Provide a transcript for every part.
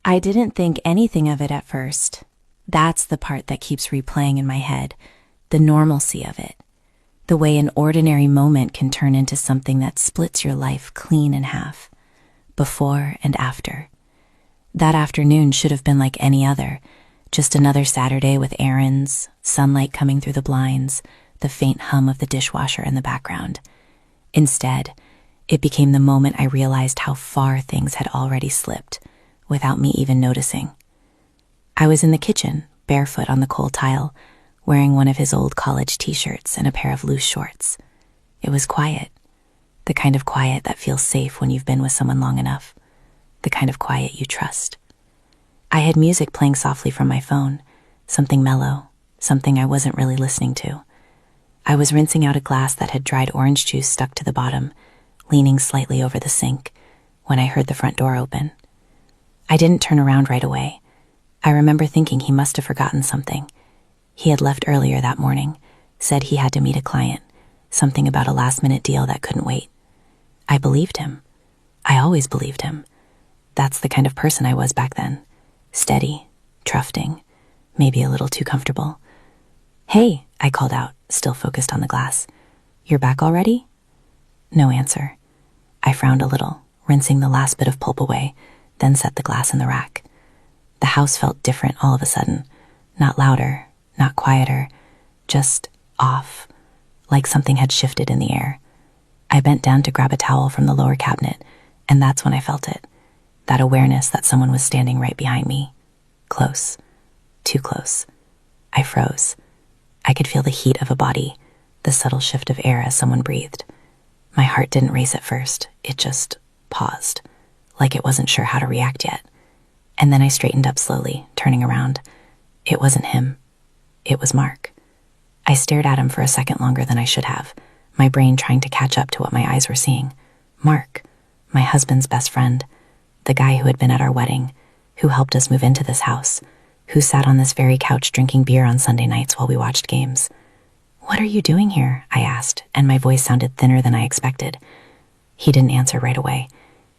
I didn't think anything of it at first. That's the part that keeps replaying in my head, the normalcy of it. The way an ordinary moment can turn into something that splits your life clean in half, before and after. That afternoon should have been like any other, just another Saturday with errands, sunlight coming through the blinds, the faint hum of the dishwasher in the background. Instead, it became the moment I realized how far things had already slipped, without me even noticing. I was in the kitchen, barefoot on the cold tile, wearing one of his old college t-shirts and a pair of loose shorts. It was quiet, the kind of quiet that feels safe when you've been with someone long enough, the kind of quiet you trust. I had music playing softly from my phone, something mellow, something I wasn't really listening to. I was rinsing out a glass that had dried orange juice stuck to the bottom, leaning slightly over the sink, when I heard the front door open. I didn't turn around right away. I remember thinking he must have forgotten something. He had left earlier that morning, said he had to meet a client, something about a last-minute deal that couldn't wait. I believed him. I always believed him. That's the kind of person I was back then. Steady, trusting, maybe a little too comfortable. "Hey," I called out, still focused on the glass. "You're back already?" No answer. I frowned a little, rinsing the last bit of pulp away, then set the glass in the rack. The house felt different all of a sudden. Not louder, not quieter, just off, like something had shifted in the air. I bent down to grab a towel from the lower cabinet, and that's when I felt it. That awareness that someone was standing right behind me. Close. Too close. I froze. I could feel the heat of a body, the subtle shift of air as someone breathed. My heart didn't race at first. It just paused, like it wasn't sure how to react yet. And then I straightened up slowly, turning around. It wasn't him. It was Mark. I stared at him for a second longer than I should have, my brain trying to catch up to what my eyes were seeing. Mark, my husband's best friend, the guy who had been at our wedding, who helped us move into this house, who sat on this very couch drinking beer on Sunday nights while we watched games. "What are you doing here?" I asked, and my voice sounded thinner than I expected. He didn't answer right away.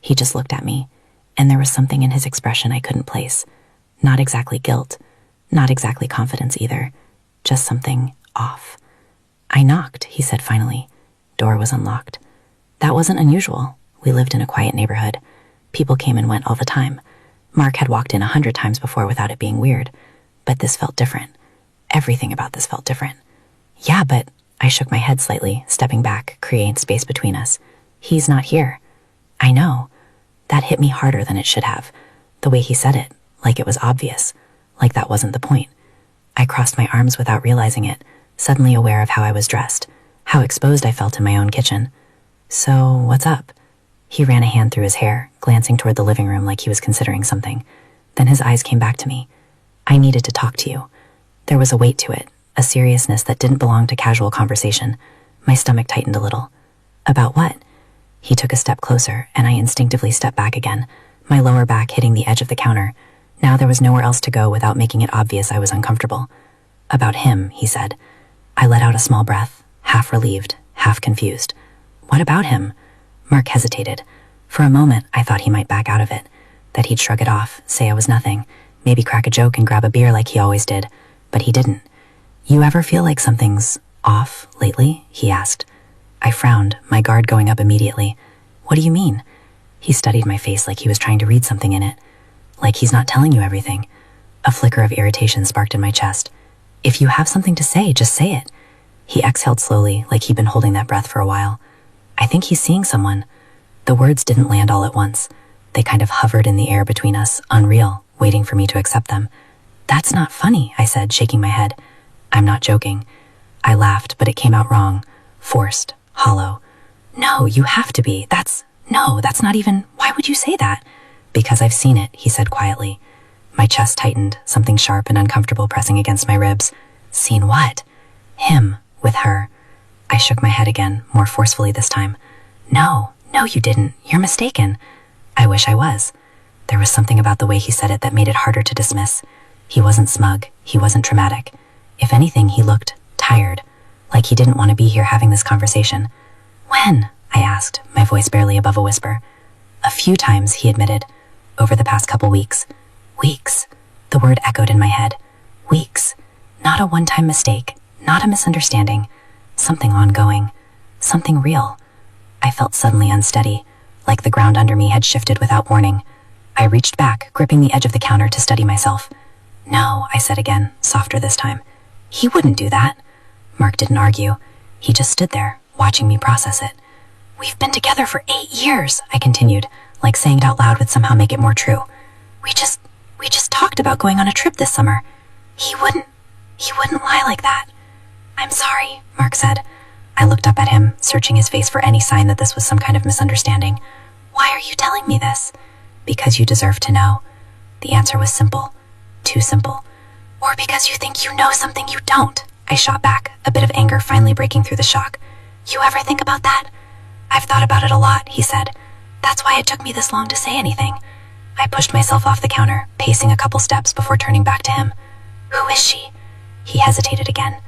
He just looked at me, and there was something in his expression I couldn't place. Not exactly guilt, not exactly confidence either, just something off. "I knocked," he said finally. Door was unlocked. That wasn't unusual. We lived in a quiet neighborhood. People came and went all the time. Mark had walked in 100 times before without it being weird, but this felt different. Everything about this felt different. "Yeah, but," I shook my head slightly, stepping back, creating space between us. "He's not here." "I know." That hit me harder than it should have. The way he said it, like it was obvious, like that wasn't the point. I crossed my arms without realizing it, suddenly aware of how I was dressed, how exposed I felt in my own kitchen. "So, what's up?" He ran a hand through his hair, glancing toward the living room like he was considering something. Then his eyes came back to me. "I needed to talk to you." There was a weight to it, a seriousness that didn't belong to casual conversation. My stomach tightened a little. "About what?" He took a step closer, and I instinctively stepped back again, my lower back hitting the edge of the counter. Now there was nowhere else to go without making it obvious I was uncomfortable. "About him," he said. I let out a small breath, half relieved, half confused. "What about him?" Mark hesitated. For a moment, I thought he might back out of it, that he'd shrug it off, say I was nothing, maybe crack a joke and grab a beer like he always did, but he didn't. "You ever feel like something's off lately?" he asked. I frowned, my guard going up immediately. "What do you mean?" He studied my face like he was trying to read something in it. "Like he's not telling you everything." A flicker of irritation sparked in my chest. "If you have something to say, just say it." He exhaled slowly, like he'd been holding that breath for a while. "I think he's seeing someone." The words didn't land all at once. They kind of hovered in the air between us, unreal, waiting for me to accept them. "That's not funny," I said, shaking my head. "I'm not joking." I laughed, but it came out wrong, forced, hollow. "No, you have to be. That's not even, why would you say that?" "Because I've seen it," he said quietly. My chest tightened, something sharp and uncomfortable pressing against my ribs. "Seen what?" "Him, with her." I shook my head again, more forcefully this time. No, you didn't. You're mistaken." I wish I was. There was something about the way he said it that made it harder to dismiss. He wasn't smug. He wasn't dramatic. If anything, he looked tired, like he didn't want to be here having this conversation. "When?" I asked, my voice barely above a whisper. "A few times," he admitted. "Over the past couple weeks. Weeks. The word echoed in my head. Weeks. Not a one-time mistake, not a misunderstanding. Something ongoing. Something real. I felt suddenly unsteady, like the ground under me had shifted without warning. I reached back, gripping the edge of the counter to steady myself. No, I said again, softer this time. He wouldn't do that. Mark didn't argue. He just stood there, watching me process it. We've been together for 8 years, I continued, like saying it out loud would somehow make it more true. We just talked about going on a trip this summer. He wouldn't lie like that. I'm sorry, Mark said. I looked up at him, searching his face for any sign that this was some kind of misunderstanding. Why are you telling me this? Because you deserve to know. The answer was simple. Too simple. Or because you think you know something you don't, I shot back, a bit of anger finally breaking through the shock. You ever think about that? I've thought about it a lot, he said. That's why it took me this long to say anything. I pushed myself off the counter, pacing a couple steps before turning back to him. Who is she? He hesitated again.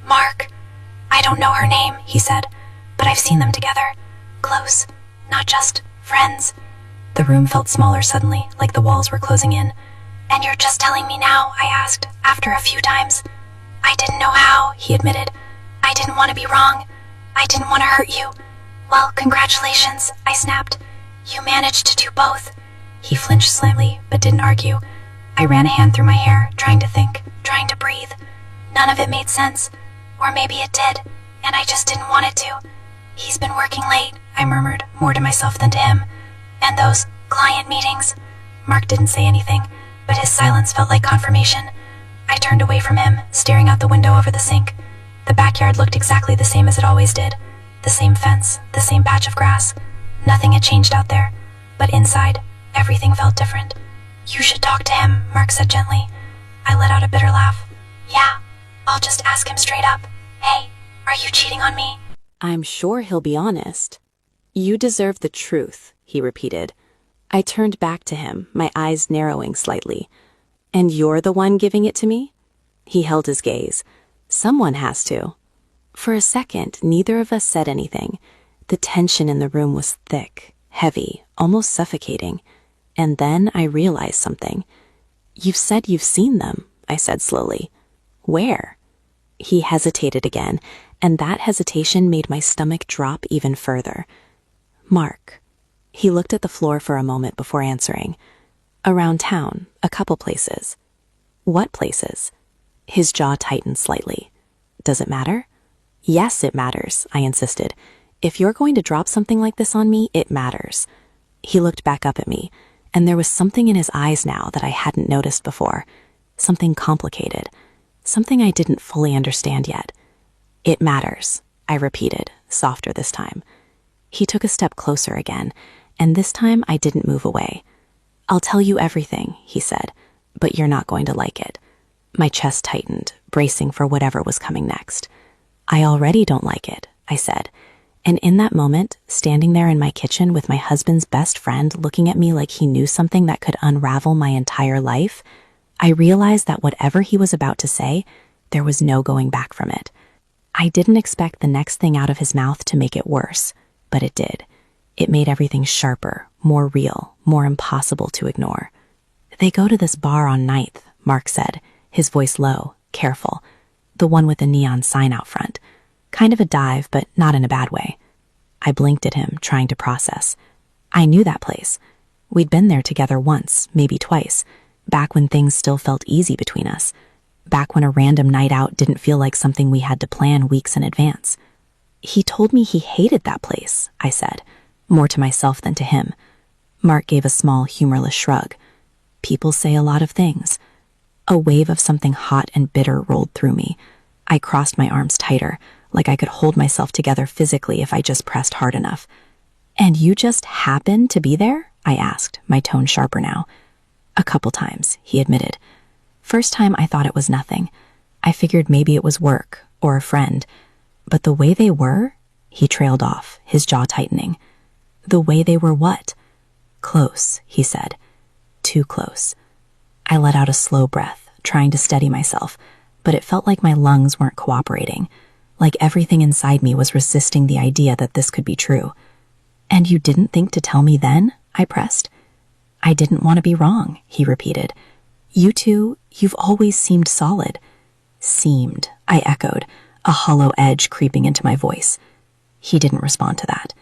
Mark. I don't know her name, he said, but I've seen them together. Close, not just friends. The room felt smaller suddenly, like the walls were closing in. And you're just telling me now, I asked, after a few times. I didn't know how, he admitted. I didn't want to be wrong. I didn't want to hurt you. Well, congratulations, I snapped. You managed to do both. He flinched slightly, but didn't argue. I ran a hand through my hair, trying to think, trying to breathe. None of it made sense. Or maybe it did, and I just didn't want it to. He's been working late, I murmured, more to myself than to him. And those client meetings? Mark didn't say anything, but his silence felt like confirmation. I turned away from him, staring out the window over the sink. The backyard looked exactly the same as it always did. The same fence, the same patch of grass. Nothing had changed out there, but inside, everything felt different. You should talk to him, Mark said gently. I let out a bitter laugh. Yeah, I'll just ask him straight up. Hey, are you cheating on me? I'm sure he'll be honest. You deserve the truth, he repeated. I turned back to him, my eyes narrowing slightly. And you're the one giving it to me? He held his gaze. Someone has to. For a second, neither of us said anything. The tension in the room was thick, heavy, almost suffocating. And then I realized something. You've said you've seen them, I said slowly. Where? He hesitated again, and that hesitation made my stomach drop even further. Mark. He looked at the floor for a moment before answering. Around town, a couple places. What places? His jaw tightened slightly. Does it matter? Yes, it matters, I insisted. If you're going to drop something like this on me, it matters. He looked back up at me, and there was something in his eyes now that I hadn't noticed before. Something complicated. Something I didn't fully understand yet. It matters, I repeated, softer this time. He took a step closer again, and this time I didn't move away. I'll tell you everything, he said, but you're not going to like it. My chest tightened, bracing for whatever was coming next. I already don't like it, I said, and in that moment, standing there in my kitchen with my husband's best friend looking at me like he knew something that could unravel my entire life, I realized that whatever he was about to say, there was no going back from it. I didn't expect the next thing out of his mouth to make it worse, but it did. It made everything sharper, more real, more impossible to ignore. They go to this bar on 9th, Mark said, his voice low, careful. The one with the neon sign out front. Kind of a dive, but not in a bad way. I blinked at him, trying to process. I knew that place. We'd been there together once, maybe twice, back when things still felt easy between us, back when a random night out didn't feel like something we had to plan weeks in advance. He told me he hated that place, I said, more to myself than to him. Mark gave a small, humorless shrug. People say a lot of things. A wave of something hot and bitter rolled through me. I crossed my arms tighter, like I could hold myself together physically if I just pressed hard enough. And you just happened to be there? I asked, my tone sharper now. A couple times, he admitted. First time I thought it was nothing. I figured maybe it was work, or a friend. But the way they were, he trailed off, his jaw tightening. The way they were what? Close, he said. Too close. I let out a slow breath, trying to steady myself, but it felt like my lungs weren't cooperating, like everything inside me was resisting the idea that this could be true. And you didn't think to tell me then? I pressed. I didn't want to be wrong, he repeated, You two, you've always seemed solid. Seemed, I echoed, a hollow edge creeping into my voice. He didn't respond to that.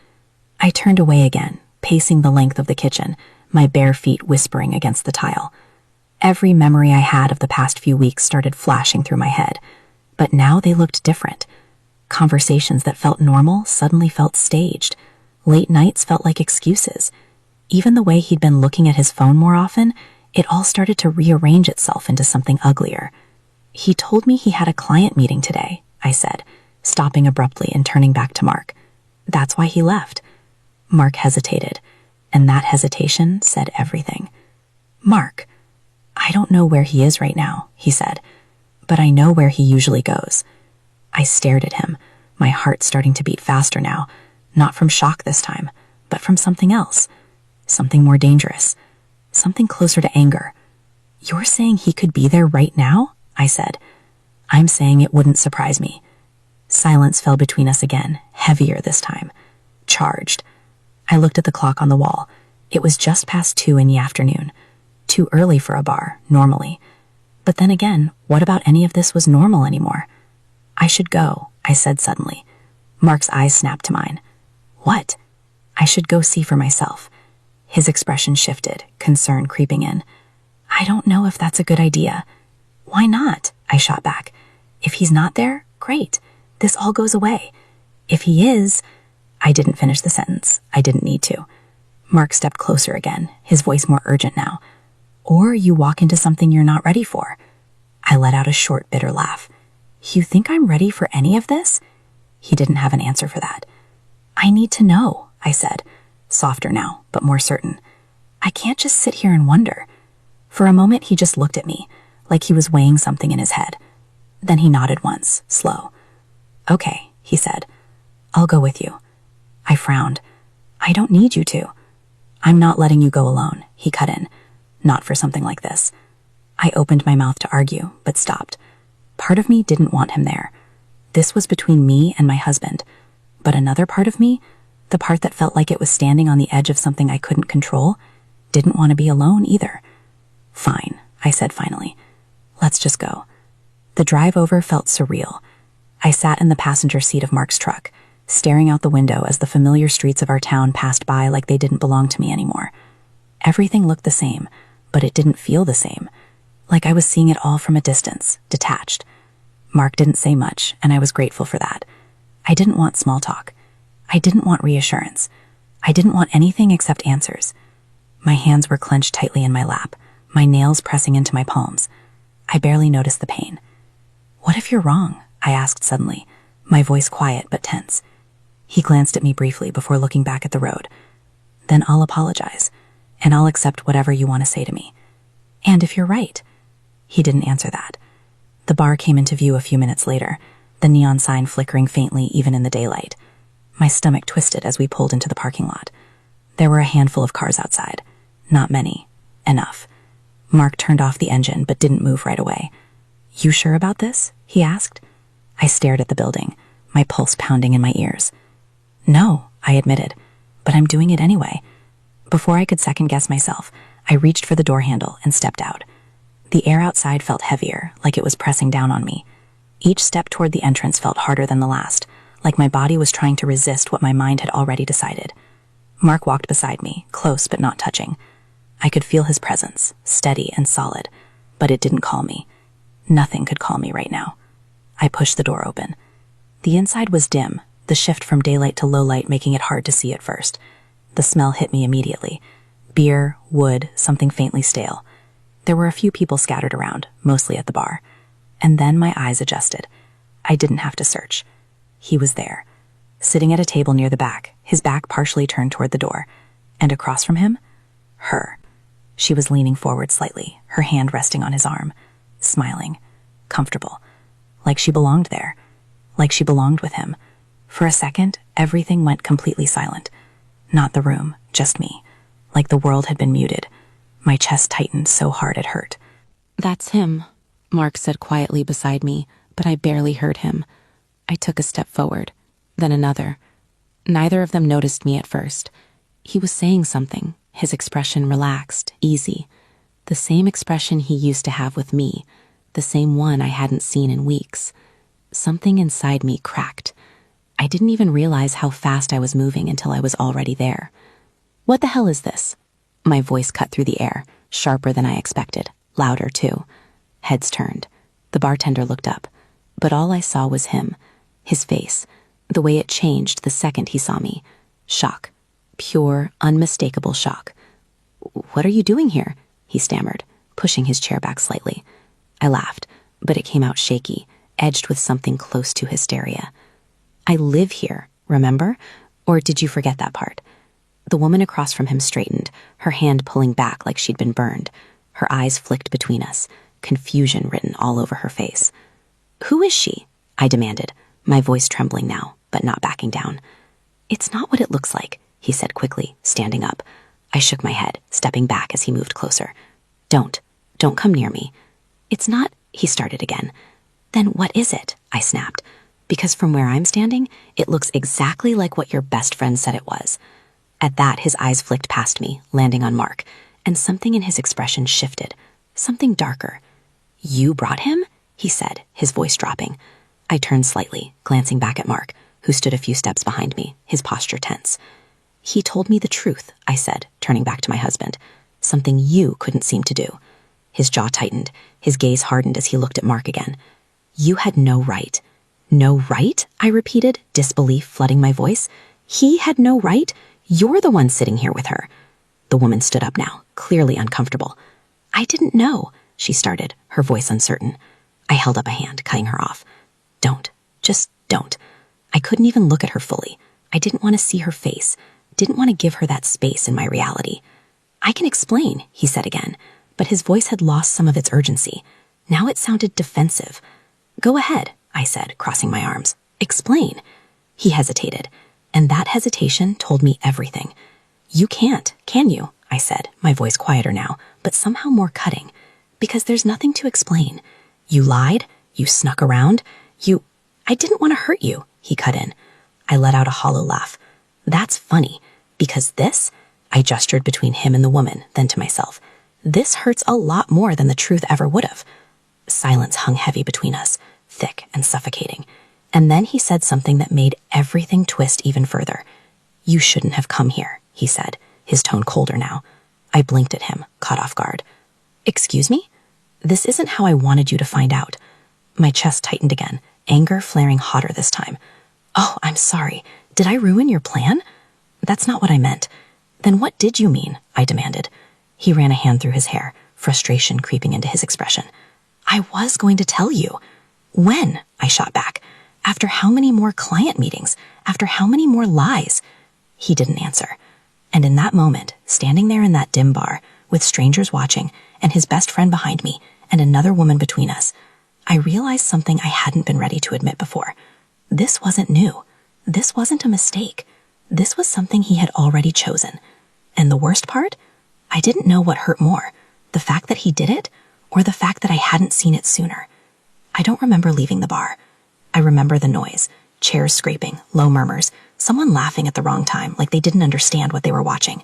I turned away again, pacing the length of the kitchen, my bare feet whispering against the tile. Every memory I had of the past few weeks started flashing through my head, but now they looked different. Conversations that felt normal suddenly felt staged. Late nights felt like excuses. Even the way he'd been looking at his phone more often, it all started to rearrange itself into something uglier. He told me he had a client meeting today, I said, stopping abruptly and turning back to Mark. That's why he left. Mark hesitated, and that hesitation said everything. Mark, I don't know where he is right now, he said, but I know where he usually goes. I stared at him, my heart starting to beat faster now, not from shock this time, but from something else, something more dangerous, something closer to anger. You're saying he could be there right now? I said. I'm saying it wouldn't surprise me. Silence fell between us again, heavier this time. Charged. I looked at the clock on the wall. It was just past 2 in the afternoon. Too early for a bar, normally. But then again, what about any of this was normal anymore? I should go, I said suddenly. Mark's eyes snapped to mine. What? I should go see for myself. His expression shifted, concern creeping in. I don't know if that's a good idea. Why not? I shot back. If he's not there, great. This all goes away. If he is... I didn't finish the sentence. I didn't need to. Mark stepped closer again, his voice more urgent now. Or you walk into something you're not ready for. I let out a short, bitter laugh. You think I'm ready for any of this? He didn't have an answer for that. I need to know, I said, softer now, but more certain. I can't just sit here and wonder. For a moment, he just looked at me, like he was weighing something in his head. Then he nodded once, slow. Okay, he said. I'll go with you. I frowned. I don't need you to. I'm not letting you go alone, he cut in. Not for something like this. I opened my mouth to argue, but stopped. Part of me didn't want him there. This was between me and my husband. But another part of me, the part that felt like it was standing on the edge of something I couldn't control, didn't want to be alone either. Fine, I said finally. Let's just go. The drive over felt surreal. I sat in the passenger seat of Mark's truck, staring out the window as the familiar streets of our town passed by like they didn't belong to me anymore. Everything looked the same, but it didn't feel the same. Like I was seeing it all from a distance, detached. Mark didn't say much, and I was grateful for that. I didn't want small talk. I didn't want reassurance. I didn't want anything except answers. My hands were clenched tightly in my lap, my nails pressing into my palms. I barely noticed the pain. What if you're wrong? I asked suddenly, my voice quiet but tense. He glanced at me briefly before looking back at the road. Then I'll apologize, and I'll accept whatever you want to say to me. And if you're right. He didn't answer that. The bar came into view a few minutes later, the neon sign flickering faintly even in the daylight. My stomach twisted as we pulled into the parking lot. There were a handful of cars outside. Not many. Enough. Mark turned off the engine but didn't move right away. You sure about this? He asked. I stared at the building, my pulse pounding in my ears. No, I admitted, but I'm doing it anyway. Before I could second-guess myself, I reached for the door handle and stepped out. The air outside felt heavier, like it was pressing down on me. Each step toward the entrance felt harder than the last, like my body was trying to resist what my mind had already decided. Mark walked beside me, close but not touching. I could feel his presence, steady and solid, but it didn't call me. Nothing could call me right now. I pushed the door open. The inside was dim, the shift from daylight to low light making it hard to see at first. The smell hit me immediately. Beer, wood, something faintly stale. There were a few people scattered around, mostly at the bar. And then my eyes adjusted. I didn't have to search. He was there, sitting at a table near the back, his back partially turned toward the door. And across from him, her. She was leaning forward slightly, her hand resting on his arm, smiling, comfortable, like she belonged there, like she belonged with him. For a second, everything went completely silent. Not the room, just me, like the world had been muted. My chest tightened so hard it hurt. That's him, Mark said quietly beside me, but I barely heard him. I took a step forward, then another. Neither of them noticed me at first. He was saying something, his expression relaxed, easy. The same expression he used to have with me, the same one I hadn't seen in weeks. Something inside me cracked. I didn't even realize how fast I was moving until I was already there. "What the hell is this?" My voice cut through the air, sharper than I expected, louder too. Heads turned. The bartender looked up, but all I saw was him, his face, the way it changed the second he saw me. Shock. Pure, unmistakable shock. "What are you doing here?" he stammered, pushing his chair back slightly. I laughed, but it came out shaky, edged with something close to hysteria. "I live here, remember? Or did you forget that part?" The woman across from him straightened, her hand pulling back like she'd been burned. Her eyes flicked between us, confusion written all over her face. "Who is she?" I demanded, my voice trembling now, but not backing down. "It's not what it looks like," he said quickly, standing up. I shook my head, stepping back as he moved closer. Don't come near me." "It's not," he started again. "Then what is it?" I snapped. "Because from where I'm standing, it looks exactly like what your best friend said it was." At that, his eyes flicked past me, landing on Mark, and something in his expression shifted, something darker. "You brought him?" he said, his voice dropping. I turned slightly, glancing back at Mark, who stood a few steps behind me, his posture tense. "He told me the truth," I said, turning back to my husband. "Something you couldn't seem to do." His jaw tightened, his gaze hardened as he looked at Mark again. "You had no right." "No right?" I repeated, disbelief flooding my voice. "He had no right? You're the one sitting here with her." The woman stood up now, clearly uncomfortable. "I didn't know," she started, her voice uncertain. I held up a hand, cutting her off. "Don't. Just don't." I couldn't even look at her fully. I didn't want to see her face, didn't want to give her that space in my reality. "I can explain," he said again, but his voice had lost some of its urgency. Now it sounded defensive. "Go ahead," I said, crossing my arms. "Explain." He hesitated, and that hesitation told me everything. "You can't, can you?" I said, my voice quieter now, but somehow more cutting. "Because there's nothing to explain. You lied, you snuck around, I didn't want to hurt you," he cut in. I let out a hollow laugh. "That's funny, because this," I gestured between him and the woman, then to myself, "this hurts a lot more than the truth ever would have." Silence hung heavy between us, thick and suffocating. And then he said something that made everything twist even further. "You shouldn't have come here," he said, his tone colder now. I blinked at him, caught off guard. "Excuse me? This isn't how I wanted you to find out." My chest tightened again, anger flaring hotter this time. "Oh, I'm sorry. Did I ruin your plan?" "That's not what I meant." "Then what did you mean?" I demanded. He ran a hand through his hair, frustration creeping into his expression. "I was going to tell you." "When?" I shot back. "After how many more client meetings? After how many more lies?" He didn't answer. And in that moment, standing there in that dim bar, with strangers watching, and his best friend behind me, and another woman between us, I realized something I hadn't been ready to admit before. This wasn't new. This wasn't a mistake. This was something he had already chosen. And the worst part? I didn't know what hurt more, the fact that he did it, or the fact that I hadn't seen it sooner. I don't remember leaving the bar. I remember the noise, chairs scraping, low murmurs, someone laughing at the wrong time like they didn't understand what they were watching.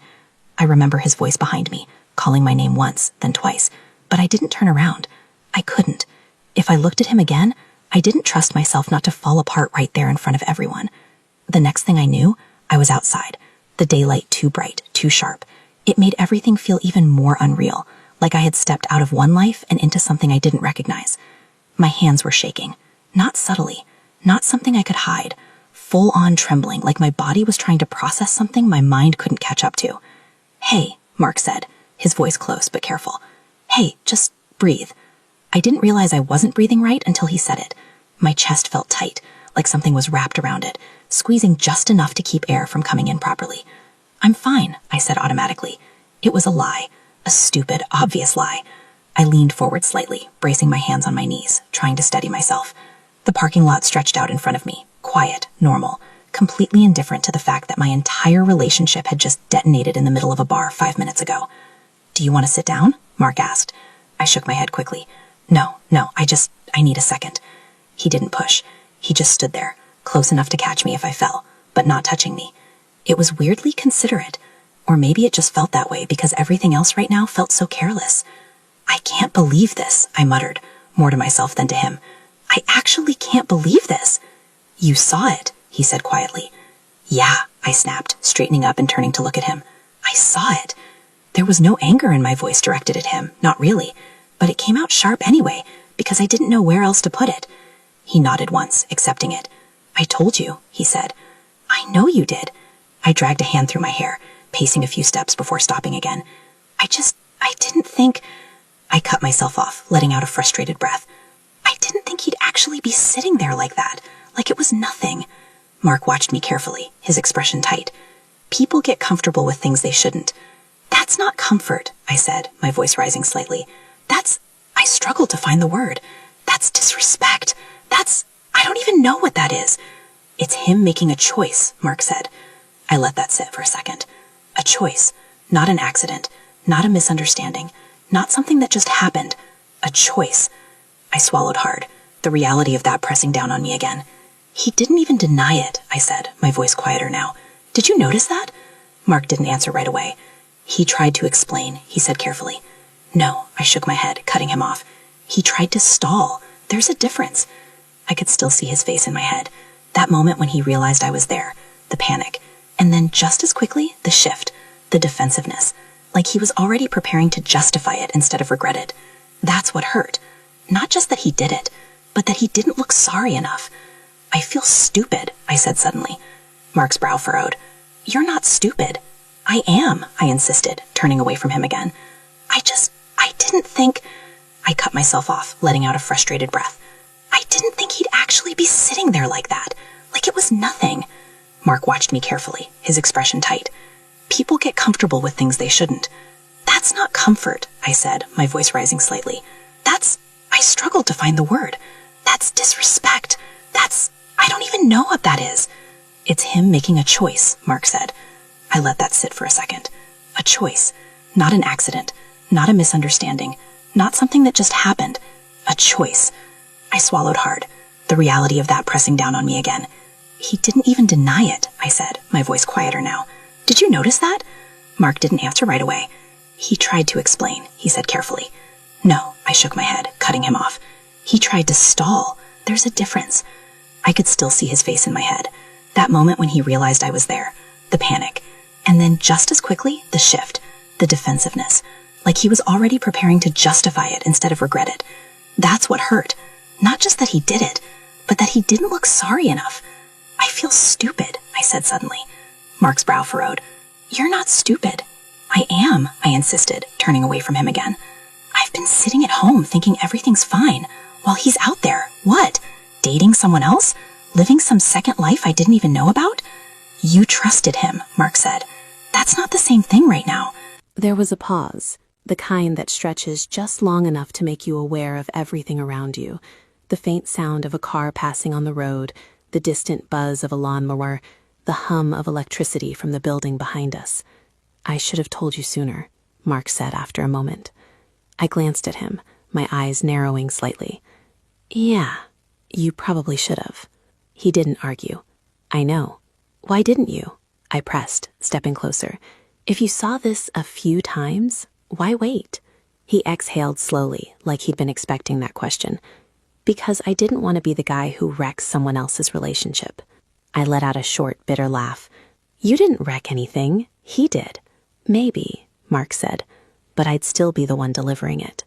I remember his voice behind me, calling my name once, then twice, but I didn't turn around. I couldn't. If I looked at him again, I didn't trust myself not to fall apart right there in front of everyone. The next thing I knew, I was outside, the daylight too bright, too sharp. It made everything feel even more unreal, like I had stepped out of one life and into something I didn't recognize. My hands were shaking, not subtly, not something I could hide, full-on trembling like my body was trying to process something my mind couldn't catch up to. "Hey," Mark said, his voice close but careful. "Hey, just breathe." I didn't realize I wasn't breathing right until he said it. My chest felt tight, like something was wrapped around it, squeezing just enough to keep air from coming in properly. "I'm fine," I said automatically. It was a lie, a stupid, obvious lie. I leaned forward slightly, bracing my hands on my knees, trying to steady myself. The parking lot stretched out in front of me, quiet, normal, completely indifferent to the fact that my entire relationship had just detonated in the middle of a bar 5 minutes ago. "Do you want to sit down?" Mark asked. I shook my head quickly. No, I need a second." He didn't push. He just stood there, close enough to catch me if I fell, but not touching me. It was weirdly considerate, or maybe it just felt that way because everything else right now felt so careless. I can't believe this, I muttered, more to myself than to him. I actually can't believe this. You saw it, he said quietly. Yeah, I snapped, straightening up and turning to look at him. I saw it. There was no anger in my voice directed at him, not really, but it came out sharp anyway, because I didn't know where else to put it. He nodded once, accepting it. I told you, he said. I know you did. I dragged a hand through my hair, pacing a few steps before stopping again. I didn't think... I cut myself off, letting out a frustrated breath. I didn't think he'd actually be sitting there like that, like it was nothing. Mark watched me carefully, his expression tight. People get comfortable with things they shouldn't. That's not comfort, I said, my voice rising slightly. I struggled to find the word. That's disrespect. I don't even know what that is. It's him making a choice, Mark said. I let that sit for a second. A choice, not an accident, not a misunderstanding, not something that just happened. A choice. I swallowed hard, the reality of that pressing down on me again. He didn't even deny it, I said, my voice quieter now. Did you notice that? Mark didn't answer right away. He tried to explain, he said carefully. No, I shook my head, cutting him off. He tried to stall. There's a difference. I could still see his face in my head. That moment when he realized I was there, the panic. And then just as quickly, the shift, the defensiveness. Like he was already preparing to justify it instead of regret it. That's what hurt. Not just that he did it, but that he didn't look sorry enough. I feel stupid, I said suddenly. Mark's brow furrowed. You're not stupid. I am, I insisted, turning away from him again. I didn't think... I cut myself off, letting out a frustrated breath. I didn't think he'd actually be sitting there like that, like it was nothing. Mark watched me carefully, his expression tight. People get comfortable with things they shouldn't. That's not comfort, I said, my voice rising slightly. I struggled to find the word. That's disrespect. I don't even know what that is. It's him making a choice, Mark said. I let that sit for a second. A choice, not an accident, not a misunderstanding, not something that just happened. A choice. I swallowed hard, the reality of that pressing down on me again. He didn't even deny it, I said, my voice quieter now. Did you notice that? Mark didn't answer right away. He tried to explain, he said carefully. No, I shook my head, cutting him off. He tried to stall. There's a difference. I could still see his face in my head. That moment when he realized I was there, the panic. And then just as quickly, the shift, the defensiveness. Like he was already preparing to justify it instead of regret it. That's what hurt. Not just that he did it, but that he didn't look sorry enough. I feel stupid, I said suddenly. Mark's brow furrowed. You're not stupid. I am, I insisted, turning away from him again. I've been sitting at home thinking everything's fine, while he's out there. What? Dating someone else? Living some second life I didn't even know about? You trusted him, Mark said. That's not the same thing right now. There was a pause, the kind that stretches just long enough to make you aware of everything around you. The faint sound of a car passing on the road, the distant buzz of a lawnmower, the hum of electricity from the building behind us. I should have told you sooner, Mark said after a moment. I glanced at him, my eyes narrowing slightly. Yeah, you probably should have. He didn't argue. I know. Why didn't you? I pressed, stepping closer. If you saw this a few times, why wait? He exhaled slowly, like he'd been expecting that question. Because I didn't want to be the guy who wrecks someone else's relationship. I let out a short, bitter laugh. You didn't wreck anything. He did. Maybe, Mark said, but I'd still be the one delivering it.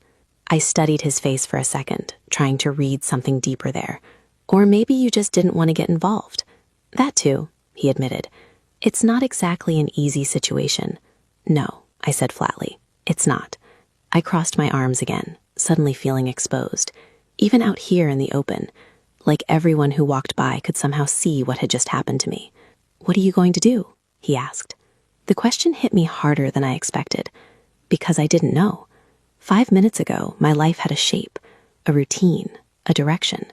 I studied his face for a second, trying to read something deeper there. Or maybe you just didn't want to get involved. That too, he admitted. It's not exactly an easy situation. No, I said flatly. It's not. I crossed my arms again, suddenly feeling exposed. Even out here in the open, like everyone who walked by could somehow see what had just happened to me. What are you going to do? He asked. The question hit me harder than I expected, because I didn't know. 5 minutes ago, my life had a shape, a routine, a direction.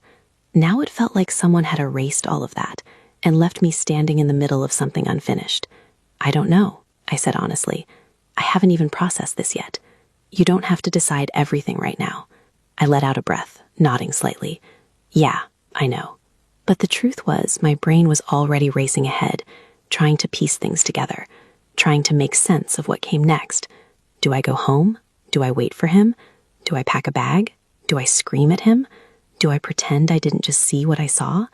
Now it felt like someone had erased all of that and left me standing in the middle of something unfinished. I don't know, I said honestly. I haven't even processed this yet. You don't have to decide everything right now. I let out a breath, nodding slightly. Yeah, I know. But the truth was, my brain was already racing ahead, trying to piece things together, trying to make sense of what came next. Do I go home? Do I wait for him? Do I pack a bag? Do I scream at him? Do I pretend I didn't just see what I saw?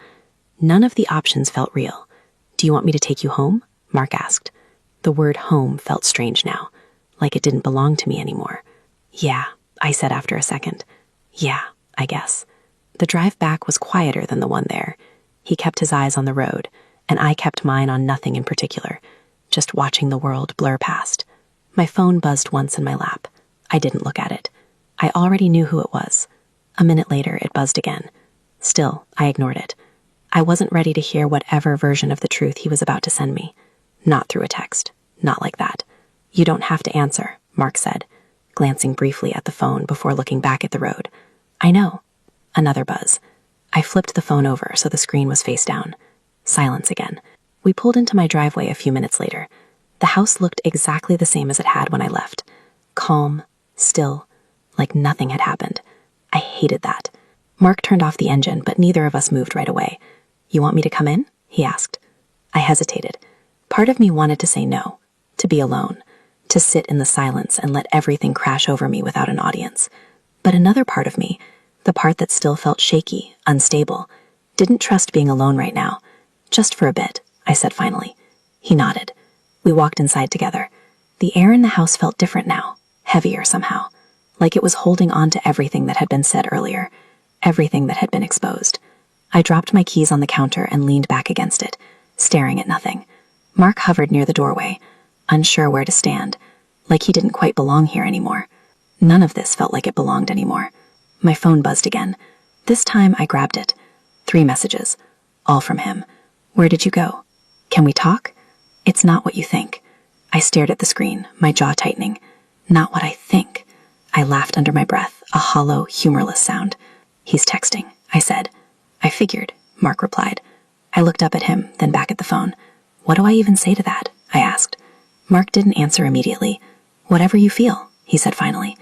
None of the options felt real. Do you want me to take you home? Mark asked. The word home felt strange now, like it didn't belong to me anymore. Yeah, I said after a second. Yeah, I guess. The drive back was quieter than the one there. He kept his eyes on the road, and I kept mine on nothing in particular, just watching the world blur past. My phone buzzed once in my lap. I didn't look at it. I already knew who it was. A minute later, it buzzed again. Still, I ignored it. I wasn't ready to hear whatever version of the truth he was about to send me. Not through a text. Not like that. You don't have to answer, Mark said, glancing briefly at the phone before looking back at the road. I know. Another buzz. I flipped the phone over so the screen was face down. Silence again. We pulled into my driveway a few minutes later. The house looked exactly the same as it had when I left. Calm, still, like nothing had happened. I hated that. Mark turned off the engine, but neither of us moved right away. You want me to come in? He asked. I hesitated. Part of me wanted to say no, to be alone, to sit in the silence and let everything crash over me without an audience. But another part of me, the part that still felt shaky, unstable, didn't trust being alone right now. Just for a bit, I said finally. He nodded. We walked inside together. The air in the house felt different now, heavier somehow, like it was holding on to everything that had been said earlier, everything that had been exposed. I dropped my keys on the counter and leaned back against it, staring at nothing. Mark hovered near the doorway, unsure where to stand, like he didn't quite belong here anymore. None of this felt like it belonged anymore. My phone buzzed again. This time I grabbed it. 3 messages, all from him. Where did you go? Can we talk? It's not what you think. I stared at the screen, my jaw tightening. Not what I think. I laughed under my breath, a hollow, humorless sound. He's texting, I said. I figured, Mark replied. I looked up at him, then back at the phone. What do I even say to that? I asked. Mark didn't answer immediately. Whatever you feel, he said finally.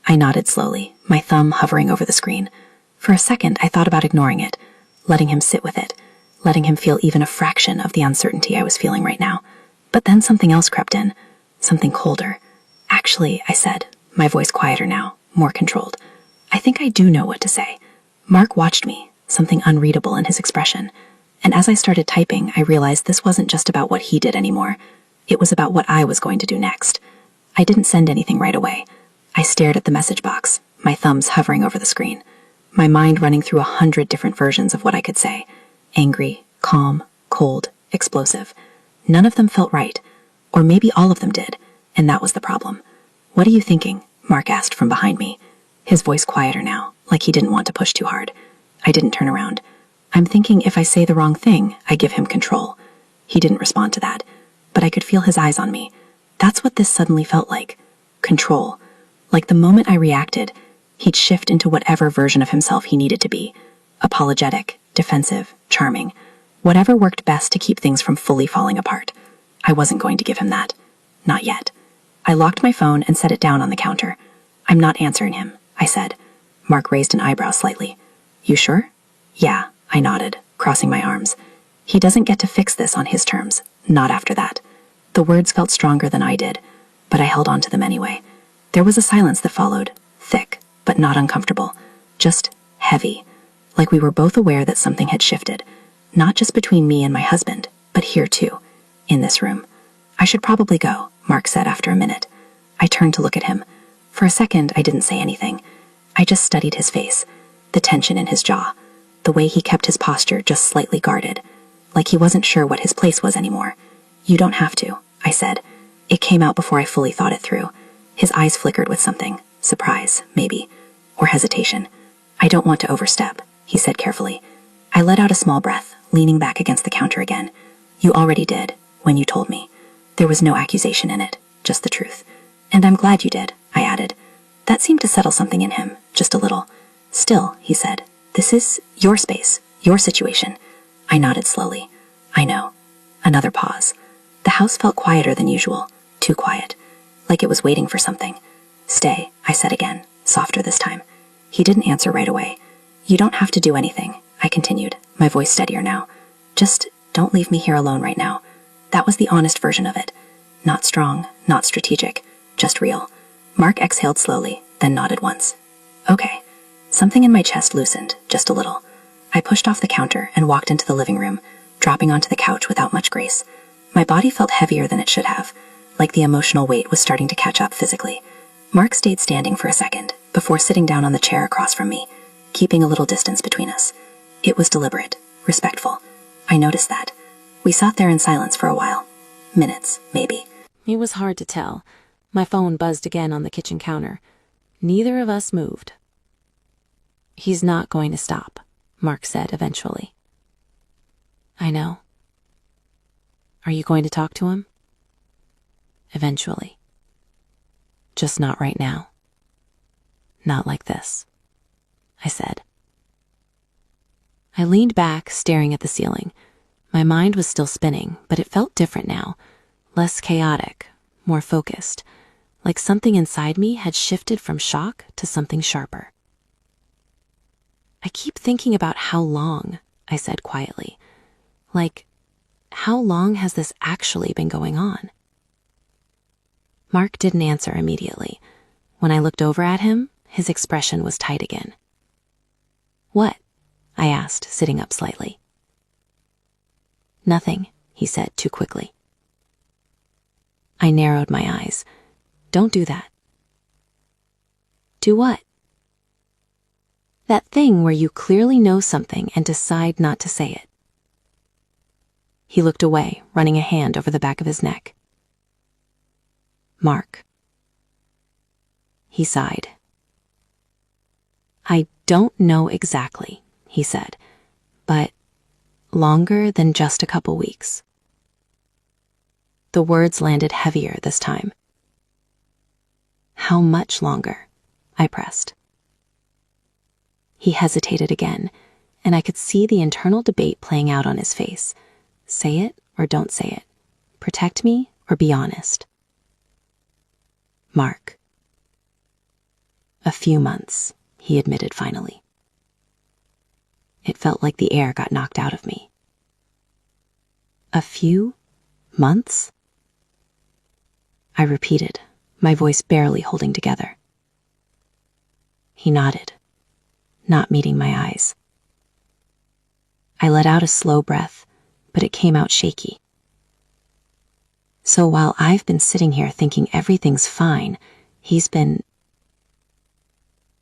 I nodded slowly, my thumb hovering over the screen. For a second, I thought about ignoring it, letting him sit with it, letting him feel even a fraction of the uncertainty I was feeling right now. But then something else crept in, something colder. Actually, I said, my voice quieter now, more controlled. I think I do know what to say. Mark watched me, something unreadable in his expression. And as I started typing, I realized this wasn't just about what he did anymore. It was about what I was going to do next. I didn't send anything right away. I stared at the message box, my thumbs hovering over the screen, my mind running through 100 different versions of what I could say. Angry, calm, cold, explosive. None of them felt right. Or maybe all of them did, and that was the problem. What are you thinking? Mark asked from behind me, his voice quieter now, like he didn't want to push too hard. I didn't turn around. I'm thinking if I say the wrong thing, I give him control. He didn't respond to that, but I could feel his eyes on me. That's what this suddenly felt like. Control. Like the moment I reacted, he'd shift into whatever version of himself he needed to be. Apologetic, defensive, charming. Whatever worked best to keep things from fully falling apart. I wasn't going to give him that. Not yet. I locked my phone and set it down on the counter. I'm not answering him, I said. Mark raised an eyebrow slightly. You sure? Yeah, I nodded, crossing my arms. He doesn't get to fix this on his terms, not after that. The words felt stronger than I did, but I held on to them anyway. There was a silence that followed, thick, but not uncomfortable, just heavy, like we were both aware that something had shifted, not just between me and my husband, but here too, in this room. I should probably go, Mark said after a minute. I turned to look at him. For a second, I didn't say anything. I just studied his face, the tension in his jaw, the way he kept his posture just slightly guarded, like he wasn't sure what his place was anymore. You don't have to, I said. It came out before I fully thought it through. His eyes flickered with something, surprise, maybe, or hesitation. I don't want to overstep, he said carefully. I let out a small breath, leaning back against the counter again. You already did, when you told me. There was no accusation in it, just the truth. And I'm glad you did, I added. That seemed to settle something in him, just a little. Still, he said, this is your space, your situation. I nodded slowly. I know. Another pause. The house felt quieter than usual, too quiet, like it was waiting for something. Stay, I said again, softer this time. He didn't answer right away. You don't have to do anything, I continued, my voice steadier now. Just don't leave me here alone right now. That was the honest version of it. Not strong, not strategic, just real. Mark exhaled slowly, then nodded once. Okay. Something in my chest loosened, just a little. I pushed off the counter and walked into the living room, dropping onto the couch without much grace. My body felt heavier than it should have, like the emotional weight was starting to catch up physically. Mark stayed standing for a second, before sitting down on the chair across from me, keeping a little distance between us. It was deliberate, respectful. I noticed that. We sat there in silence for a while. Minutes, maybe. It was hard to tell. My phone buzzed again on the kitchen counter. Neither of us moved. "He's not going to stop," Mark said eventually. "I know." "Are you going to talk to him?" "Eventually. Just not right now. Not like this," I said. I leaned back, staring at the ceiling. My mind was still spinning, but it felt different now. Less chaotic, more focused, like something inside me had shifted from shock to something sharper. "I keep thinking about how long," I said quietly. "Like, how long has this actually been going on?" Mark didn't answer immediately. When I looked over at him, his expression was tight again. "What?" I asked, sitting up slightly. "Nothing," he said too quickly. I narrowed my eyes. "Don't do that." "Do what?" "That thing where you clearly know something and decide not to say it." He looked away, running a hand over the back of his neck. "Mark." He sighed. "I don't know exactly," he said, "but longer than just a couple weeks." The words landed heavier this time. "How much longer?" I pressed. He hesitated again, and I could see the internal debate playing out on his face. Say it or don't say it. Protect me or be honest. "Mark." "A few months," he admitted finally. It felt like the air got knocked out of me. "A few months?" I repeated, my voice barely holding together. He nodded, not meeting my eyes. I let out a slow breath, but it came out shaky. "So while I've been sitting here thinking everything's fine, he's been..."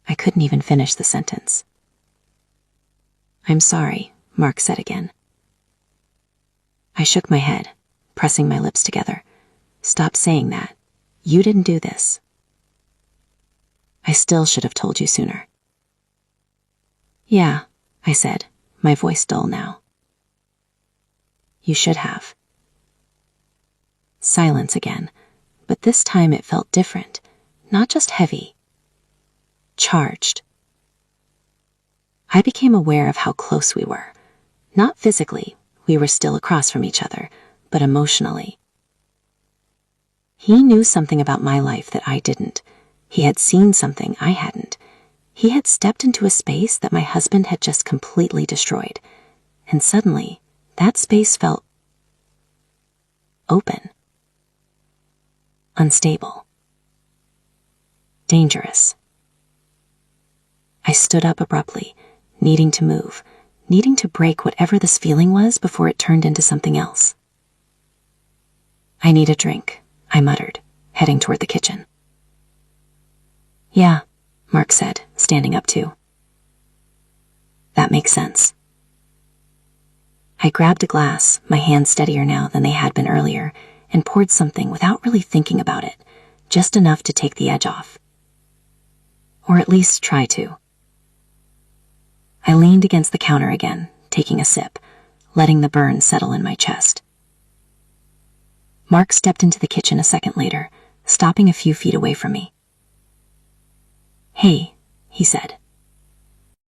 I couldn't even finish the sentence. "I'm sorry," Mark said again. I shook my head, pressing my lips together. "Stop saying that. You didn't do this." "I still should have told you sooner." "Yeah," I said, my voice dull now. "You should have." Silence again, but this time it felt different, not just heavy, charged. I became aware of how close we were. Not physically, we were still across from each other, but emotionally. He knew something about my life that I didn't. He had seen something I hadn't. He had stepped into a space that my husband had just completely destroyed. And suddenly, that space felt open, unstable, dangerous. I stood up abruptly, needing to move, needing to break whatever this feeling was before it turned into something else. "I need a drink," I muttered, heading toward the kitchen. "Yeah," Mark said, standing up too. "That makes sense." I grabbed a glass, my hands steadier now than they had been earlier, and poured something without really thinking about it, just enough to take the edge off. Or at least try to. I leaned against the counter again, taking a sip, letting the burn settle in my chest. Mark stepped into the kitchen a second later, stopping a few feet away from me. "Hey," he said,